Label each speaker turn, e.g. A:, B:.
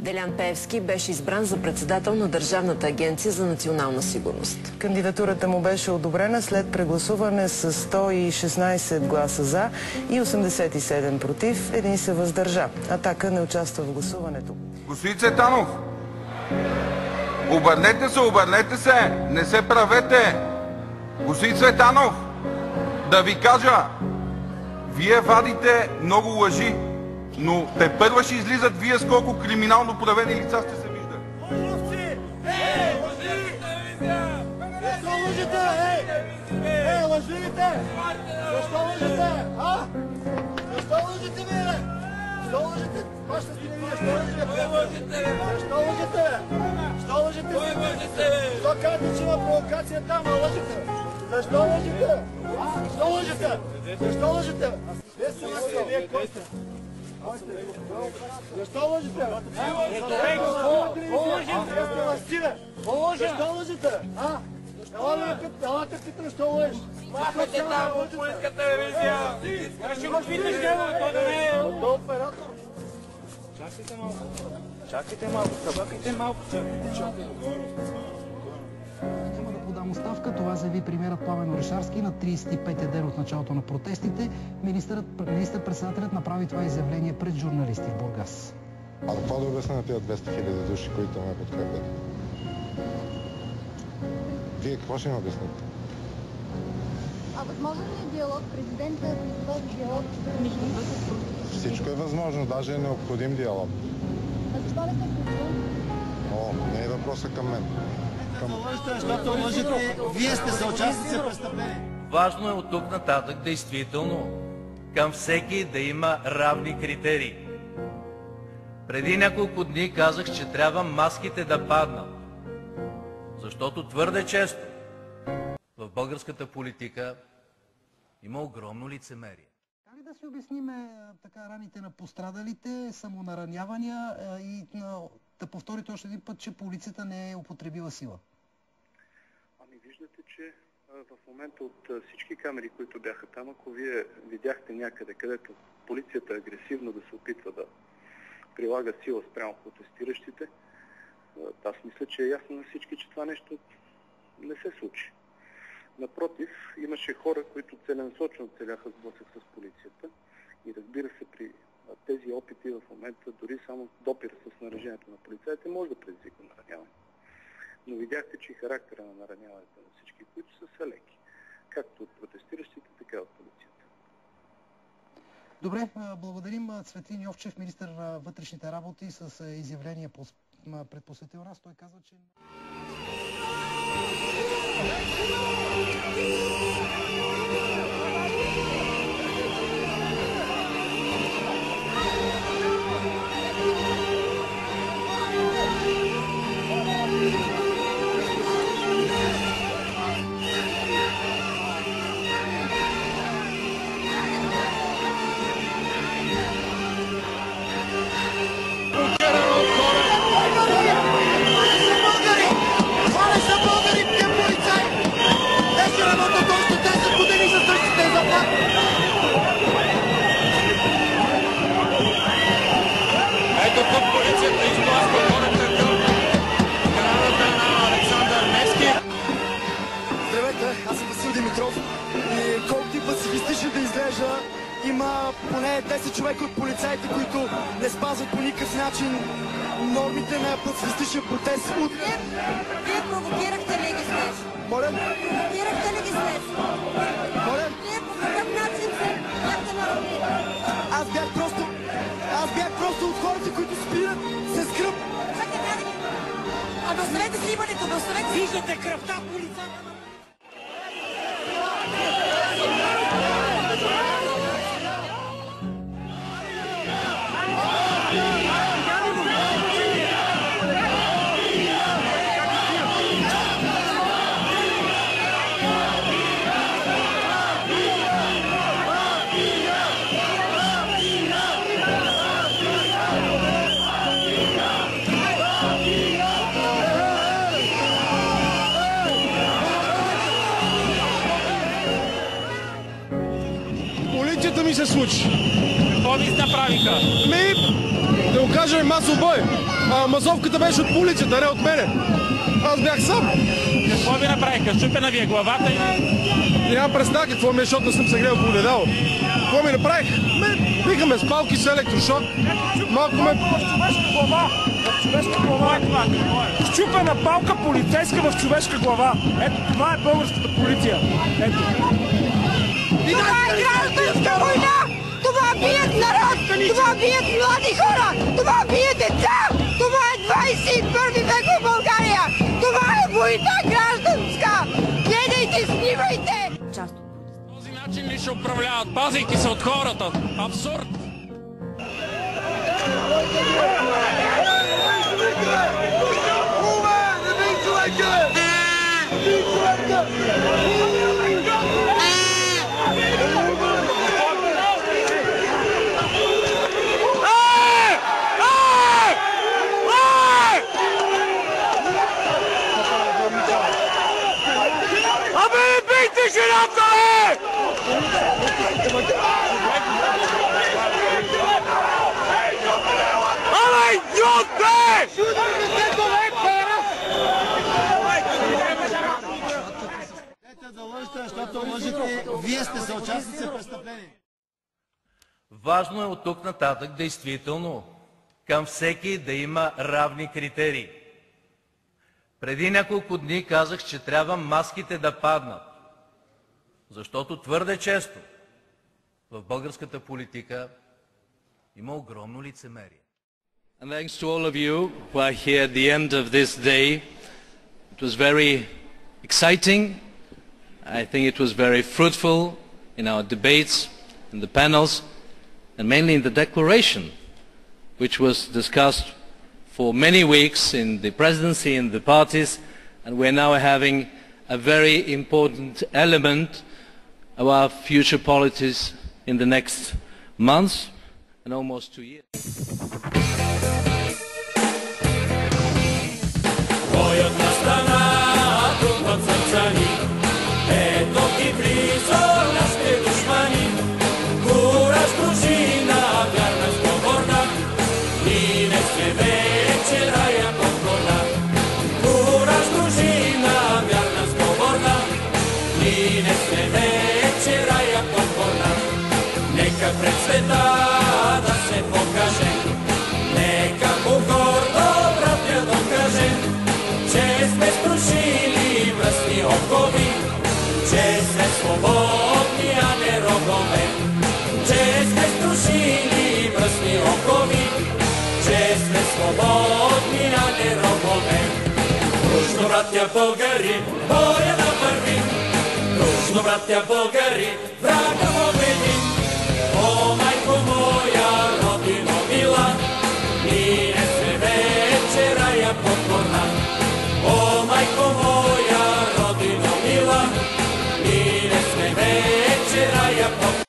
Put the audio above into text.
A: Делян Пеевски беше избран за председател на Държавната агенция за национална сигурност.
B: Кандидатурата му беше одобрена след прегласуване с 116 гласа за и 87 против. Един се въздържа. Атака не участва в гласуването.
C: Господин Цветанов, обърнете се, не се правете. Господин Цветанов, да ви кажа, вие вадите много лъжи, но тепърва ще излизат вие с колко криминално проявени лица сте се виждали.
D: Лъжци! Лъжи! Защо лъжите? Лъжите! Защо лъжите? Защо лъжите, бе? Защо лъжите? Вашата си не вие, защо лъжите? Защо лъжите? Защо лъжите? Защо казвате, че има провокация там, а лъжите? Защо лъжите? Защо лъжите? Защо лъжите? Вие сте лъжите, вие кой сте? Защо лъжите? Защо лъжите? Елате питам, защо лъжиш?
E: Махайте там от полицейска телевизия! Ще го питаш него, той да не е...
D: До оператор.
E: Чакайте малко.
F: Няма да подам оставка. Това заяви премиерът Пламен Орешарски на 35-я ден от началото на протестите. Министър-председателят направи това изявление пред журналисти в Бургас.
G: А какво да обясня на тези 200 хиляди души, които ме подкрепят? Вие какво ще ми обясните?
H: А възможен ли е диалог? Президента призова за диалог между двете?
G: Всичко е възможно, даже е необходим диалог.
H: А защо не се включвам?
G: Не е въпросът към мен.
D: Защото лъжите, вие сте съучастници в престъпление.
I: Важно е от тук нататък действително към всеки да има равни критерии. Преди няколко дни казах, че трябва маските да паднат, защото твърде често в българската политика има огромно лицемерие.
F: Как да си обясниме така раните на пострадалите, самонаранявания и да повторите още един път, че полицията не е употребила сила?
J: Виждате, че в момента от всички камери, които бяха там, ако вие видяхте някъде, където полицията агресивно да се опитва да прилага сила спрямо протестиращите, аз мисля, че е ясно на всички, че това нещо не се случи. Напротив, имаше хора, които целенасочено целяха сблъсък с полицията и разбира се, при тези опити в момента дори само допир с снаряжението на полицаите може да предизвика нараняване. Но видяхте, че и характера на нараняването на всички, които са леки, както от протестиращите, така и от полицията.
F: Добре, благодарим Цветлин Йовчев, министър на вътрешните работи, с изявление предпосветил нас. Той казва, че...
D: Има поне 10 човека от полицаите, които не спазват по никакъв начин нормите на пацифистичен протест.
H: Вие провокирахте ли ги днес?
D: Моля?
H: Провокирахте ли ги днес?
D: Моля?
H: Вие по какъв начин се бяхте наранили?
D: Аз бях просто от хората, които спират с кръв.
H: Оставете снимането, оставете.
D: Виждате кръвта в полицата. Полицията ми се случи.
E: Какво ви направиха?
D: Да окажем масов бой. мазовката беше от полицията, не от мене. Аз бях сам.
E: Какво ви направиха? Щупена ви е главата или?
D: Нямам представа какво ми е, защото не съм се гледал по огледало. Какво ми направих? Викаме с палки с електрошок. Малко ме...
E: В човешка глава е това. Щупена палка полицейска в човешка глава. Ето, това е българската полиция. Ето.
K: Това е гражданска война! Това бият народ! Това бият млади хора! Това бият деца! Това е 21 век в България! Това е война гражданска! Гледайте, снимайте!
E: Този начин ли ще управляват, пазейки се от хората? Абсурд!
D: Вие сте съучастници в престъпление.
I: Важно е от тук нататък действително към всеки да има равни критерии. Преди няколко дни казах, че трябва маските да паднат, защото твърде често в българската политика има огромно лицемерие.
L: And thanks to all of you who are here at the end of this day. It was very exciting. I think it was very fruitful in our debates, in the panels, and mainly in the declaration, which was discussed for many weeks in the presidency and the parties, and we're now having a very important element of our future politics in the next months and almost 2 years.
M: Пред света да се покаже, нека му гордо братя докаже, че сме струшили връстни окови, че сме свободни, а не робове, че сме струшили връстни окови, че сме свободни, а не робове. Дружно, братя българи, боя да вървим, дружно, братя българи, врага победи. О, майко моя, родино мила, ние сме вече рая покорна. О, майко моя, родино мила, ние сме вече рая покорна.